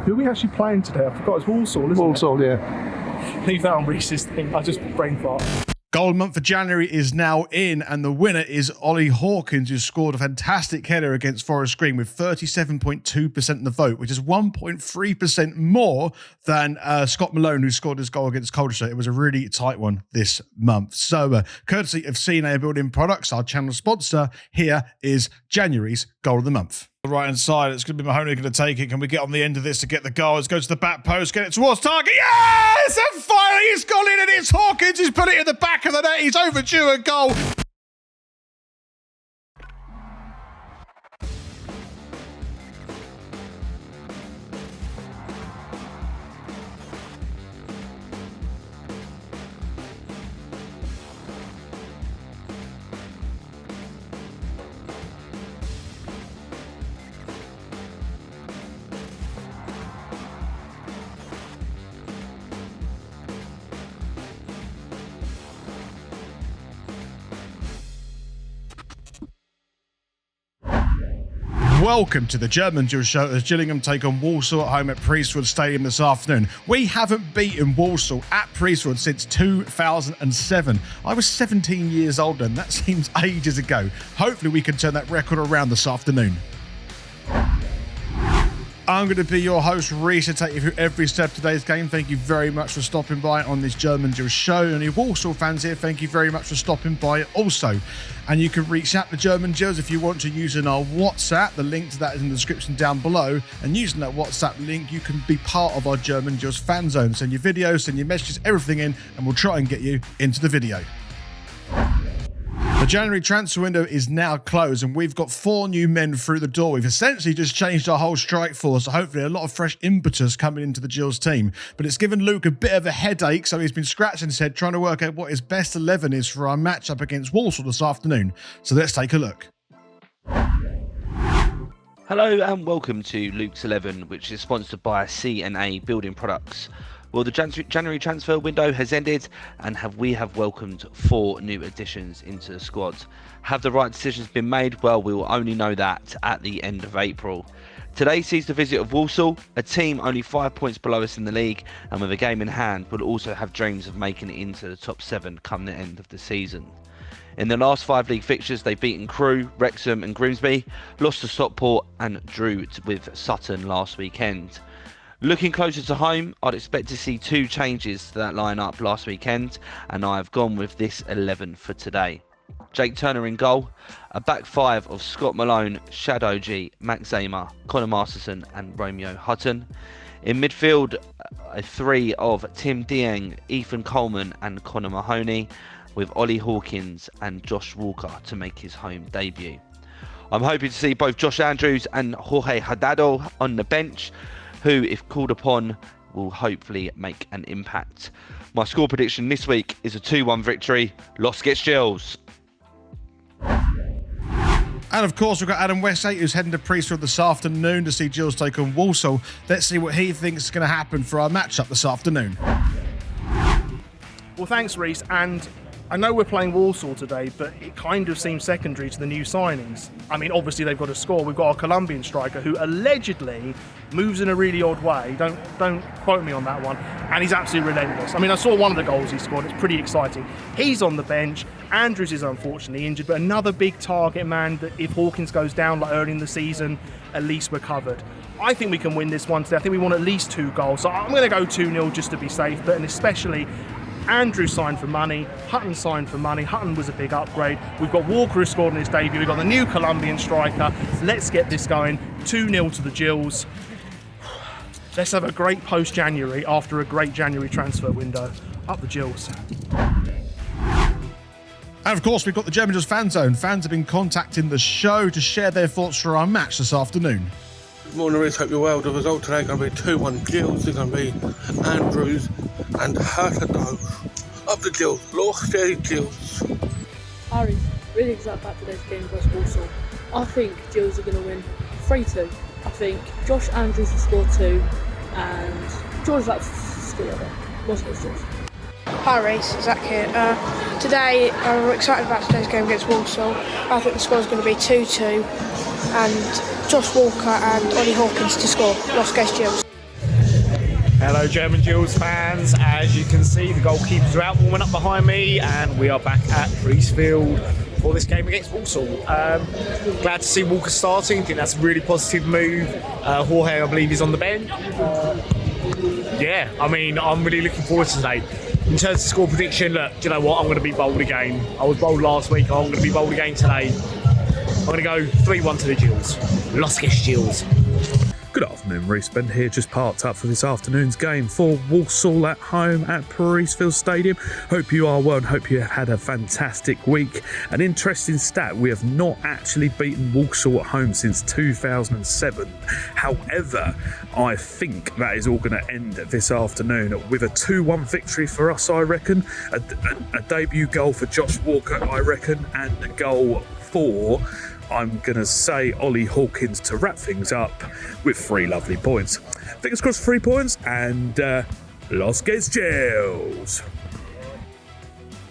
Who are we actually playing today? I forgot, it's Walsall, isn't it? Walsall, yeah. Leave that on Reese's thing. I just brain fart. Goal month for January is now in, and the winner is Ollie Hawkins, who scored a fantastic header against Forest Green with 37.2% of the vote, which is 1.3% more than Scott Malone, who scored his goal against Colchester. It was a really tight one this month. So, courtesy of CNA Building Products, our channel sponsor, here is January's Goal of the Month. Right hand side, it's going to be Mahoney going to take it. Can we get on the end of this to get the goal? Let's go to the back post, get it towards target. Yes! And finally it's gone in, and it's Hawkins who's put it in the back of the net. He's overdue a goal. Welcome to the German Gills show as Gillingham take on Walsall at home at Priestwood Stadium this afternoon. We haven't beaten Walsall at Priestwood since 2007. I was 17 years old then. That seems ages ago. Hopefully we can turn that record around this afternoon. I'm going to be your host, Reese, to take you through every step of today's game. Thank you very much for stopping by on this German Gills show. And you Walsall fans here, thank you very much for stopping by also. And you can reach out to German Gills if you want to using our WhatsApp. The link to that is in the description down below. And using that WhatsApp link, you can be part of our German Gills fan zone. Send your videos, send your messages, everything in, and we'll try and get you into the video. The January transfer window is now closed, and we've got 4 new men through the door. We've essentially just changed our whole strike force, so hopefully a lot of fresh impetus coming into the Gills team. But it's given Luke a bit of a headache, so he's been scratching his head trying to work out what his best 11 is for our matchup against Walsall this afternoon. So let's take a look. Hello and welcome to Luke's 11, which is sponsored by C&A Building Products. Well, the January transfer window has ended, and we have welcomed 4 new additions into the squad. Have the right decisions been made? Well, we will only know that at the end of April. Today sees the visit of Walsall, a team only 5 points below us in the league, and with a game in hand will also have dreams of making it into the top 7 come the end of the season. In the last 5 league fixtures, they've beaten Crewe, Wrexham and Grimsby, lost to Stockport and drew with Sutton last weekend. Looking closer to home, I'd expect to see 2 changes to that lineup last weekend, and I have gone with this 11 for today. Jake Turner in goal, a back 5 of Scott Malone, Shad Ogie, Max Zamer, Connor Masterson and Romeo Hutton. In midfield, a 3 of Tim Dieng, Ethan Coleman and Connor Mahoney, with Ollie Hawkins and Josh Walker to make his home debut. I'm hoping to see both Josh Andrews and Jorge Hurtado on the bench, who, if called upon, will hopefully make an impact. My score prediction this week is a 2-1 victory. Loss gets Gills. And of course, we've got Adam Wesgate, who's heading to Priestwood this afternoon to see Gills take on Walsall. Let's see what he thinks is going to happen for our matchup this afternoon. Well, thanks, Reese. And I know we're playing Walsall today, but it kind of seems secondary to the new signings. I mean, obviously they've got to score. We've got our Colombian striker who allegedly moves in a really odd way. Don't quote me on that one. And he's absolutely relentless. I mean, I saw one of the goals he scored. It's pretty exciting. He's on the bench. Andrews is unfortunately injured, but another big target man that if Hawkins goes down like early in the season, at least we're covered. I think we can win this one today. I think we want at least 2 goals. So I'm going to go 2-0 just to be safe, but and especially Andrew signed for money, Hutton signed for money. Hutton was a big upgrade. We've got Walker who scored in his debut. We've got the new Colombian striker. Let's get this going. 2-0 to the Gills. Let's have a great post-January after a great January transfer window. Up the Gills. And of course, we've got the German Gills fan zone. Fans have been contacting the show to share their thoughts for our match this afternoon. Good morning, Reese. Hope you're well. The result today is going to be 2-1 Gills. It's going to be Andrews and Hurtado. Up the Gills. Lost their Gills. Harry's really excited about today's game versus Walsall. I think Gills are going to win 3-2. I think Josh Andrews will score 2 and George will score the other. Wasn't it, George? Hi Reece, Zach here. Today we're excited about today's game against Walsall. I think the score is going to be 2-2 and Josh Walker and Ollie Hawkins to score. Loss against Gills. Hello German Gills fans, as you can see the goalkeepers are out warming up behind me and we are back at Priestfield for this game against Walsall. Glad to see Walker starting, I think that's a really positive move. Jorge I believe is on the bench. I'm really looking forward to today. In terms of score prediction, look, do you know what, I'm going to be bold again. I was bold last week, I'm going to be bold again today. I'm going to go 3-1 to the Gills. Los Gills. Good afternoon, Reece Ben here, just parked up for this afternoon's game for Walsall at home at Priestfield Stadium. Hope you are well and hope you had a fantastic week. An interesting stat, we have not actually beaten Walsall at home since 2007. However, I think that is all going to end this afternoon with a 2-1 victory for us, I reckon. A debut goal for Josh Walker, I reckon, and a goal for, I'm going to say, Ollie Hawkins to wrap things up with 3 lovely points. Fingers crossed, 3 points, and Los Gills.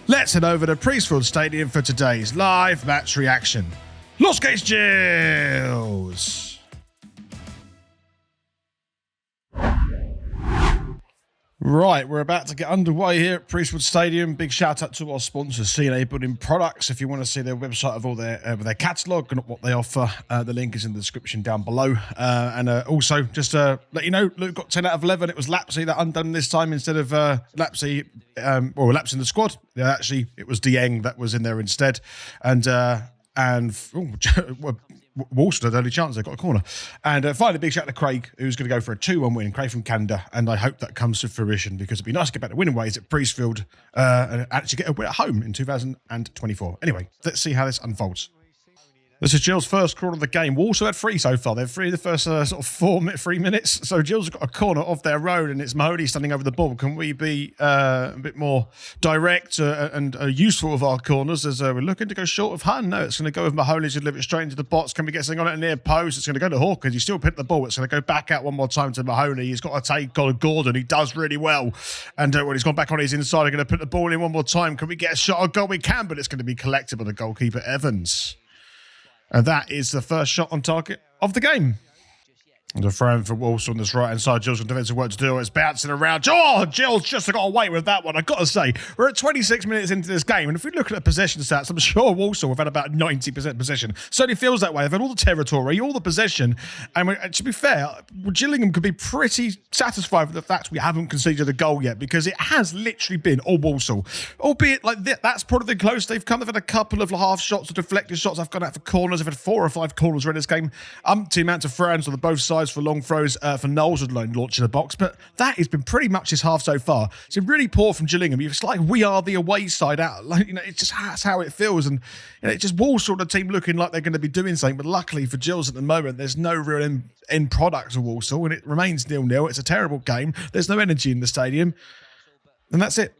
Let's head over to Priestfield Stadium for today's live match reaction. Los Gills. Right, we're about to get underway here at Priestwood Stadium. Big shout out to our sponsors, C&A Building Products. If you want to see their website of all their catalogue and what they offer, the link is in the description down below. Also, just let you know, Luke got 10 out of 11. It was Lapsy that undone this time instead of Lapsy in the squad. Yeah, actually, it was Dieng that was in there instead. Walsall had early chance, they got a corner. And finally, big shout out to Craig, who's going to go for a 2-1 win. Craig from Canada, and I hope that comes to fruition because it'd be nice to get back to winning ways at Priestfield and actually get a win at home in 2024. Anyway, let's see how this unfolds. This is Gills' first corner of the game. Walsall had 3 so far. They've 3 the first 3 minutes. So Gills have got a corner off their road and it's Mahoney standing over the ball. Can we be a bit more direct and useful with our corners as we're looking to go short of Hun? No, it's going to go with Mahoney to deliver it straight into the box. Can we get something on it near post? It's going to go to Hawkins. He still picked the ball. It's going to go back out one more time to Mahoney. He's got to take Gordon. He does really well. And when he's gone back on his inside, they're going to put the ball in one more time. Can we get a shot on goal? We can, but it's going to be collected by the goalkeeper, Evans. And that is the first shot on target of the game. And a throw in for Walsall on this right-hand side. Gills got defensive work to do. It's bouncing around. Oh, Gills just got away with that one. I've got to say, we're at 26 minutes into this game. And if we look at the possession stats, I'm sure Walsall have had about 90% possession. Certainly feels that way. They've had all the territory, all the possession. And to be fair, Gillingham could be pretty satisfied with the fact we haven't conceded a goal yet because it has literally been all Walsall. Albeit, like that's probably close. They've kind of had a couple of half shots or deflected shots. I've gone out for corners. I've had 4 or 5 corners in this game. The amount of throws on both sides for long throws for Knowles would launch in the box, but that has been pretty much his half so far. It's been really poor from Gillingham. It's like we are the away side out. Like, it's just that's how it feels, and it's just Walsall the team looking like they're going to be doing something. But luckily for Gills at the moment, there's no real end product of Walsall, and it remains 0-0. It's a terrible game. There's no energy in the stadium, and that's it.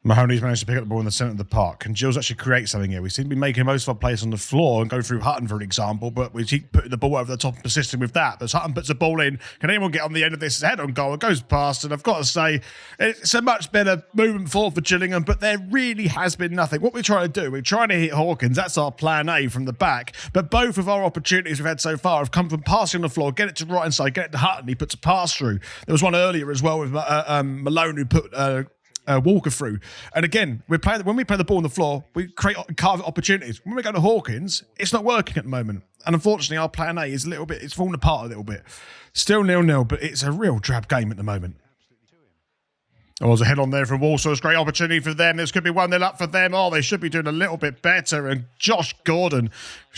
Mahoney's managed to pick up the ball in the centre of the park. Can Gills actually create something here? We seem to be making most of our plays on the floor and go through Hutton, for an example, but we keep putting the ball over the top and persisting with that. As Hutton puts the ball in, can anyone get on the end of this head on goal? It goes past, and I've got to say, it's a much better movement forward for Gillingham, but there really has been nothing. What we're trying to do, we're trying to hit Hawkins. That's our plan A from the back, but both of our opportunities we've had so far have come from passing on the floor, get it to right hand side, get it to Hutton. He puts a pass through. There was one earlier as well with Malone who put Walker through. And again, when we play the ball on the floor, we carve opportunities. When we go to Hawkins, it's not working at the moment. And unfortunately, our plan A is it's falling apart a little bit. Still 0-0, but it's a real drab game at the moment. Oh, there's a head on there from Walsall. It's a great opportunity for them. This could be 1-0 up for them. Oh, they should be doing a little bit better. And Josh Gordon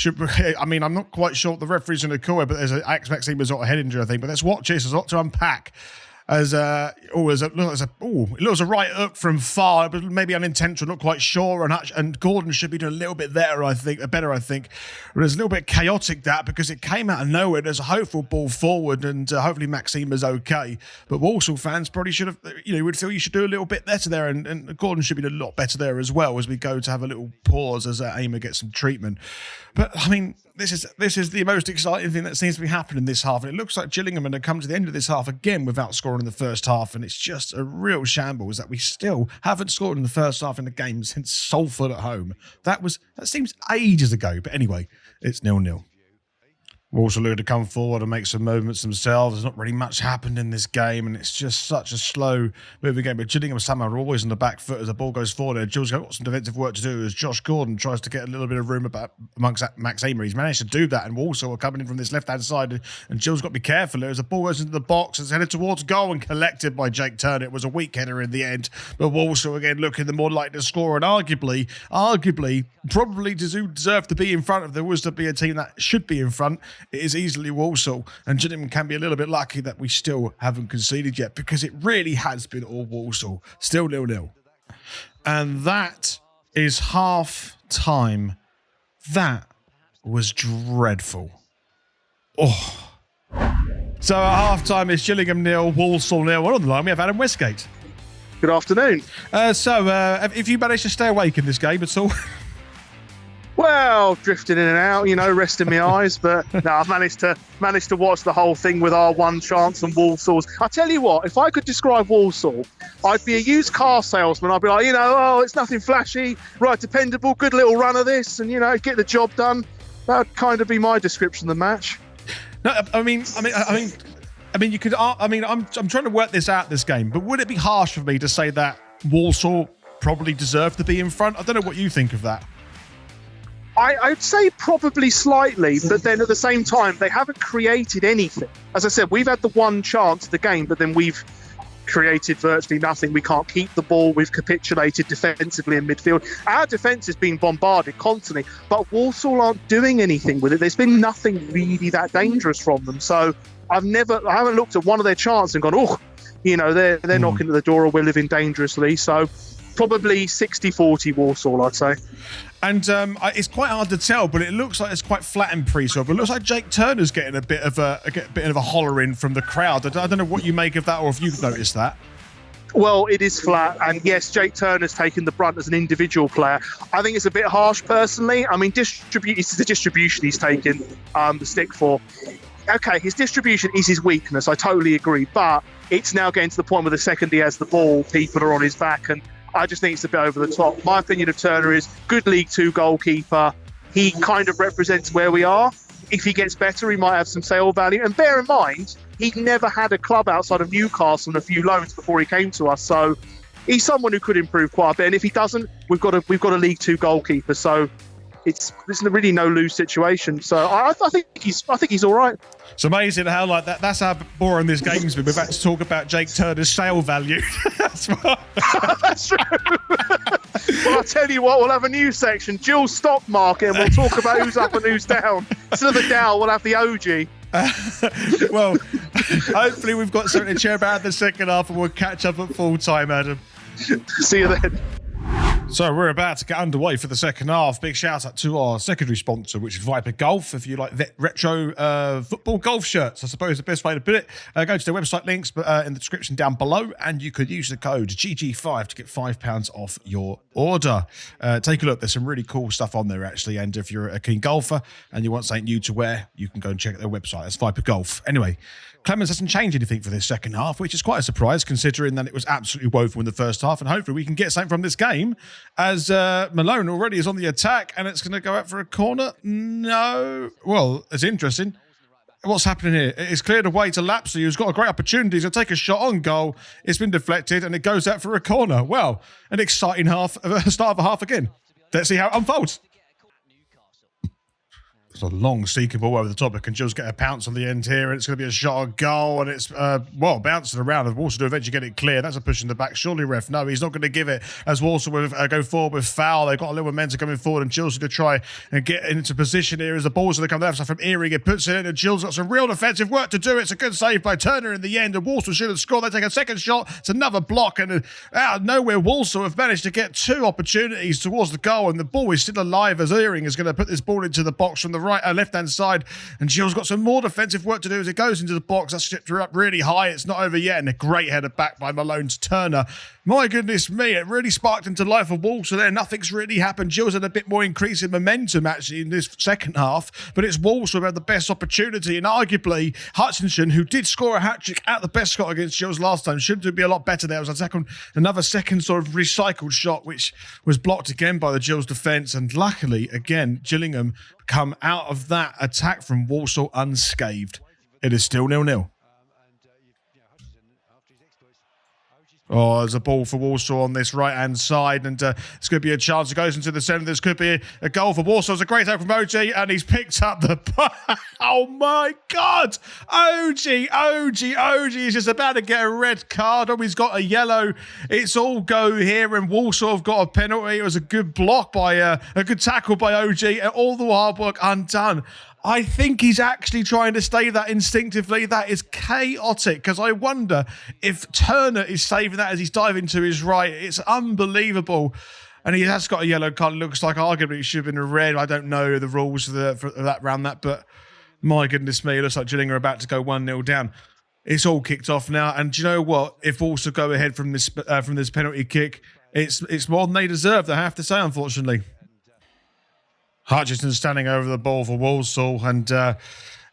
I'm not quite sure what the referee's going to call it, but there's Maxime has got a head injury, I think. But let's watch this. There's a lot to unpack. It looks a right hook from far, but maybe unintentional, not quite sure. And Gordon should be doing a little bit better, I think. But it's a little bit chaotic because it came out of nowhere. There's a hopeful ball forward, and hopefully Maxime is okay. But Walsall fans probably should have, would feel you should do a little bit better there, and Gordon should be doing a lot better there as well as we go to have a little pause as Aimer gets some treatment. But this is the most exciting thing that seems to be happening this half, and it looks like Gillingham are going to come to the end of this half again without scoring in the first half, and it's just a real shambles that we still haven't scored in the first half in the game since Salford at home. That seems ages ago, but anyway, it's 0-0. Walsall looking to come forward and make some movements themselves. There's not really much happened in this game, and it's just such a slow moving game. But Gillingham somehow are always on the back foot as the ball goes forward. Gills got some defensive work to do as Josh Gordon tries to get a little bit of room amongst Max Amory. He's managed to do that, and Walsall are coming in from this left-hand side, and Gills got to be careful as the ball goes into the box. It's headed towards goal and collected by Jake Turner. It was a weak header in the end, but Walsall again looking the more likely to score, and arguably, probably deserve to be in front. If there was to be a team that should be in front, it is easily Walsall, and Gillingham can be a little bit lucky that we still haven't conceded yet, because it really has been all Walsall. Still 0-0. And that is half time. That was dreadful. Oh. So at half time it's Gillingham 0, Walsall 0. Well, on the line we have Adam Wesgate. Good afternoon. If you managed to stay awake in this game at all? Well, drifting in and out, resting my eyes, but no, I've managed to watch the whole thing with our one chance and Walsall's. I tell you what, if I could describe Walsall, I'd be a used car salesman. I'd be like, it's nothing flashy, right, dependable, good little run of this, and get the job done. That would kind of be my description of the match. No, I mean, you could. I'm trying to work this out, this game, but would it be harsh for me to say that Walsall probably deserved to be in front? I don't know what you think of that. I'd say probably slightly, but then at the same time, they haven't created anything. As I said, we've had the one chance of the game, but then we've created virtually nothing. We can't keep the ball. We've capitulated defensively in midfield. Our defence has been bombarded constantly, but Walsall aren't doing anything with it. There's been nothing really that dangerous from them. So I haven't looked at one of their chances and gone, they're knocking at the door or we're living dangerously. So probably 60-40 Walsall, I'd say. And it's quite hard to tell, but it looks like it's quite flat in pre-score. But it looks like Jake Turner's getting a bit of a hollering from the crowd. I don't know what you make of that, or if you've noticed that. Well, it is flat, and yes, Jake Turner's taken the brunt as an individual player. I think it's a bit harsh, personally. I mean, it's the distribution he's taken the stick for. Okay, his distribution is his weakness. I totally agree, but it's now getting to the point where the second he has the ball, people are on his back, and I just think it's a bit over the top. My opinion of Turner is good League Two goalkeeper. He kind of represents where we are. If he gets better, he might have some sale value. And bear in mind, he'd never had a club outside of Newcastle and a few loans before he came to us. So he's someone who could improve quite a bit. And if he doesn't, we've got a League Two goalkeeper. So it's really no lose situation. So I think he's all right. It's amazing how that's how boring this game's been. We're about to talk about Jake Turner's sale value. That's true. Well, I'll tell you what, we'll have a new section, Gills stock market, and we'll talk about who's up and who's down. Instead of the Dow, we'll have the Ogie. Well, hopefully we've got something to share about the second half, and we'll catch up at full time, Adam. See you then. So we're about to get underway for the second half. Big shout out to our secondary sponsor, which is Viper Golf. If you like retro football golf shirts, I suppose the best way to put it, go to their website links in the description down below, and you could use the code GG5 to get £5 off your order. Take a look. There's some really cool stuff on there, actually. And if you're a keen golfer and you want something new to wear, you can go and check out their website. That's Viper Golf. Anyway, Clemens hasn't changed anything for this second half, which is quite a surprise considering that it was absolutely woeful in the first half. And hopefully we can get something from this game as Malone already is on the attack and it's going to go out for a corner. No. Well, it's interesting. What's happening here? It's cleared away to Lapsey, who's got a great opportunity to take a shot on goal. It's been deflected and it goes out for a corner. Well, an exciting start of a half again. Let's see how it unfolds. It's a long seeking ball over the top. It can just get a pounce on the end here, and it's going to be a shot on goal, and it's, bouncing around. And Walsall do eventually get it clear. That's a push in the back. Surely, ref, no, he's not going to give it as Walsall will go forward with foul. They've got a little momentum coming forward, and Gills to try and get into position here as the ball's going to come left side from Earing. It puts it in, and Gills got some real defensive work to do. It's a good save by Turner in the end, and Walsall should have scored. They take a second shot. It's another block, and out of nowhere, Walsall have managed to get two opportunities towards the goal, and the ball is still alive as Earing is going to put this ball into the box from the left-hand side. And Gills got some more defensive work to do as it goes into the box. That's shipped her up really high. It's not over yet. And a great header back by Malone to Turner. My goodness me, it really sparked into life of Walsall there. Nothing's really happened. Gills had a bit more increase in momentum actually in this second half, but it's Walsall who had the best opportunity. And arguably, Hutchinson, who did score a hat-trick at the best shot against Gills last time, should be a lot better there. It was another second sort of recycled shot, which was blocked again by the Gills defence. And luckily, again, Gillingham come out of that attack from Walsall unscathed. It is still 0-0. Oh, there's a ball for Walsall on this right-hand side, and it's going to be a chance. It goes into the centre. This could be a goal for Walsall. It's a great out from Ogie, and he's picked up the... Oh, my God! Ogie is just about to get a red card. Oh, he's got a yellow. It's all go here, and Walsall have got a penalty. It was a good block by... a good tackle by Ogie, and all the hard work undone. I think he's actually trying to stay that instinctively. That is chaotic, because I wonder if Turner is saving that as he's diving to his right. It's unbelievable. And he has got a yellow card. It looks like arguably it should have been a red. I don't know the rules for that round that, but my goodness me, it looks like Gillingham are about to go 1-0 down. It's all kicked off now. And do you know what? If Walsall go ahead from this penalty kick, it's more than they deserved, I have to say, unfortunately. Hutchinson standing over the ball for Walsall, and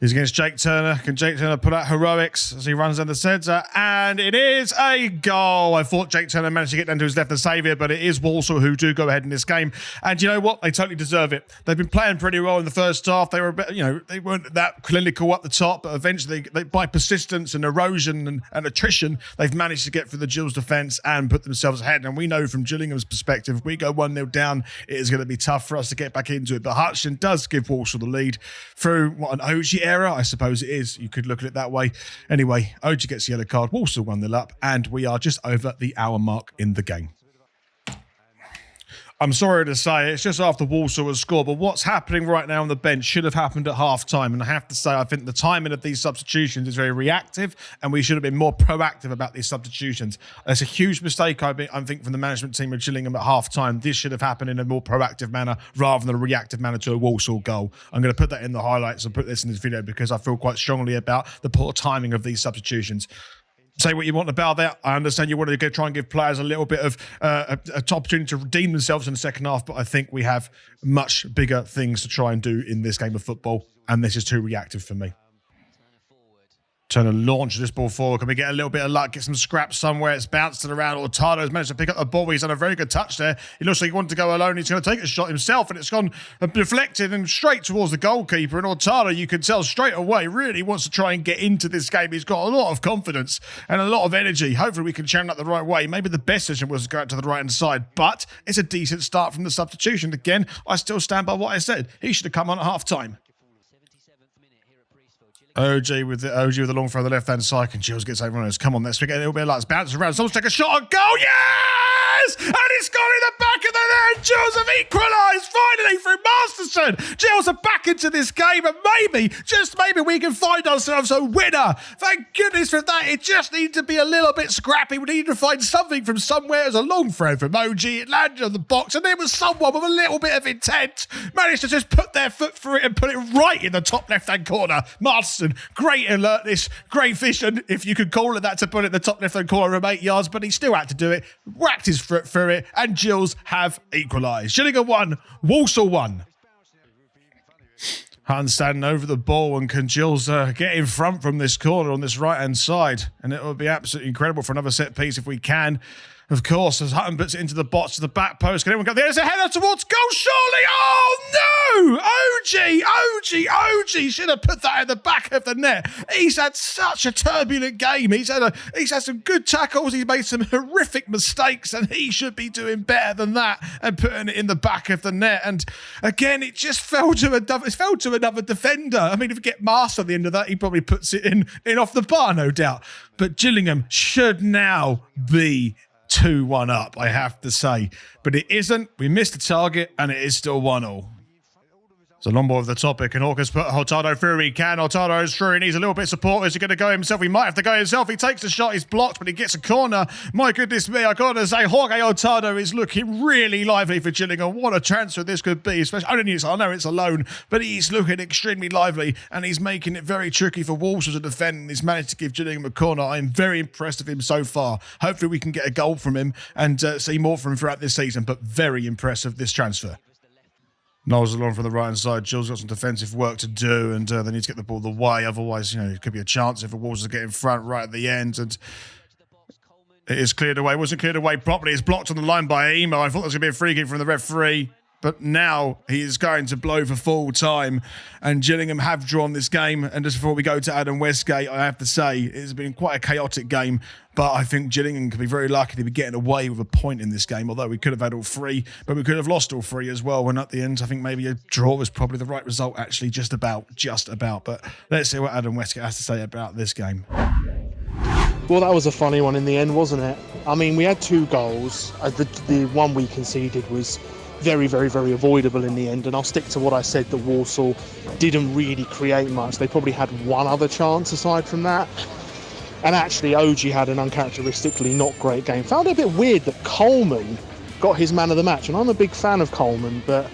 he's against Jake Turner. Can Jake Turner put out heroics as he runs down the centre? And it is a goal. I thought Jake Turner managed to get down to his left and save it, but it is Walsall who do go ahead in this game. And you know what? They totally deserve it. They've been playing pretty well in the first half. They were a bit, they weren't that clinical up the top, but eventually, by persistence and erosion and attrition, they've managed to get through the Gills defence and put themselves ahead. And we know from Gillingham's perspective, if we go 1-0 down, it is going to be tough for us to get back into it. But Hutchinson does give Walsall the lead through an Ogie error, I suppose it is. You could look at it that way. Anyway, Ogie gets the yellow card. Walsall 1-0 up, and we are just over the hour mark in the game. I'm sorry to say, it's just after Walsall has scored, but what's happening right now on the bench should have happened at half-time. And I have to say, I think the timing of these substitutions is very reactive, and we should have been more proactive about these substitutions. That's a huge mistake, I think, from the management team of Gillingham at half-time. This should have happened in a more proactive manner rather than a reactive manner to a Walsall goal. I'm going to put that in the highlights and put this in this video because I feel quite strongly about the poor timing of these substitutions. Say what you want about that. I understand you want to try and give players a little bit of an opportunity to redeem themselves in the second half, but I think we have much bigger things to try and do in this game of football, and this is too reactive for me. Turner launches this ball forward. Can we get a little bit of luck? Get some scraps somewhere. It's bounced around. Hurtado has managed to pick up the ball. He's done a very good touch there. He looks like he wanted to go alone. He's going to take a shot himself, and it's gone deflected and straight towards the goalkeeper. And Hurtado, you can tell straight away, really wants to try and get into this game. He's got a lot of confidence and a lot of energy. Hopefully we can channel that the right way. Maybe the best decision was to go out to the right-hand side, but it's a decent start from the substitution. Again, I still stand by what I said. He should have come on at half-time. Ogie with the long throw on the left-hand side. And Gills gets over on us. Come on, let's get a little bit of luck. It's bouncing around. Someone's take a shot on goal. Yes! And it's gone in the back of the net. Gills have equalised finally through Masterson. Gills are back into this game, and maybe, just maybe, we can find ourselves a winner. Thank goodness for that. It just needs to be a little bit scrappy. We need to find something from somewhere. As a long throw from Ogie. It landed on the box, and there was someone with a little bit of intent managed to just put their foot through it and put it right in the top left-hand corner. Masterson, great alertness, great vision, if you could call it that, to put it in the top left-hand corner of 8 yards, but he still had to do it, whacked his foot through it, and Gills have equalised. Gillingham 1, Walsall 1. Hunt standing over the ball, and can Gills get in front from this corner on this right-hand side? And it would be absolutely incredible for another set piece if we can. Of course, as Hutton puts it into the box to the back post. Can anyone go there? There's a header towards goal, surely! Oh, no! Ogie should have put that in the back of the net. He's had such a turbulent game. He's had some good tackles. He's made some horrific mistakes, and he should be doing better than that and putting it in the back of the net. And again, it just fell to another defender. I mean, if you get Master at the end of that, he probably puts it in off the bar, no doubt. But Gillingham should now be 2-1 up, I have to say. But it isn't. We missed the target, and it is still 1-1. It's a long ball of the topic, and Hawkins put Hurtado through. He can. Hurtado is through. He needs a little bit of support. Is he going to go himself? He might have to go himself. He takes the shot. He's blocked, but he gets a corner. My goodness me, I got to say, Jorge Hurtado is looking really lively for Gillingham. What a transfer this could be, especially, I know it's a loan, but he's looking extremely lively, and he's making it very tricky for Walsall to defend, and he's managed to give Gillingham a corner. I'm very impressed with him so far. Hopefully we can get a goal from him and see more from him throughout this season, but very impressive, this transfer. Knowles along from the right-hand side. Gills got some defensive work to do, and they need to get the ball the way. Otherwise, it could be a chance if the Walsall get in front right at the end. And it is cleared away. It wasn't cleared away properly. It's blocked on the line by Emo. I thought there was going to be a free kick from the referee, but now he is going to blow for full time, and Gillingham have drawn this game. And just before we go to Adam Westgate, I have to say it's been quite a chaotic game, but I think Gillingham could be very lucky to be getting away with a point in this game, although we could have had all three, but we could have lost all three as well. And at the end, I think maybe a draw was probably the right result, actually, just about. But let's see what Adam Westgate has to say about this game. Well, that was a funny one in the end, wasn't it? I mean, we had 2 goals. The one we conceded was very, very, very avoidable in the end. And I'll stick to what I said, that Walsall didn't really create much. They probably had one other chance aside from that. And actually, Ogie had an uncharacteristically not great game. Found it a bit weird that Coleman got his man of the match. And I'm a big fan of Coleman, but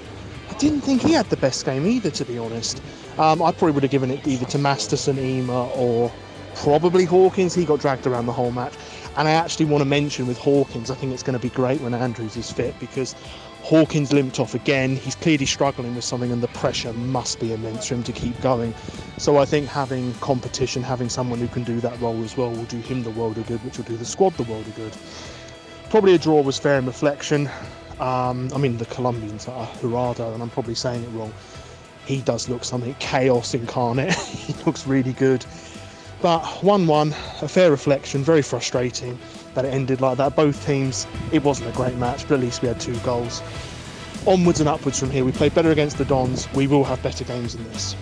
I didn't think he had the best game either, to be honest. I probably would have given it either to Masterson, Ema, or probably Hawkins. He got dragged around the whole match. And I actually want to mention with Hawkins, I think it's going to be great when Andrews is fit, because Hawkins limped off again. He's clearly struggling with something, and the pressure must be immense for him to keep going. So I think having competition, having someone who can do that role as well, will do him the world of good, which will do the squad the world of good. Probably a draw was fair in reflection. I mean, the Colombians are Hurtado, and I'm probably saying it wrong. He does look something chaos incarnate. He looks really good. But 1-1, a fair reflection, very frustrating that it ended like that. Both teams, it wasn't a great match, but at least we had 2 goals. Onwards and upwards from here. We played better against the Dons. We will have better games than this.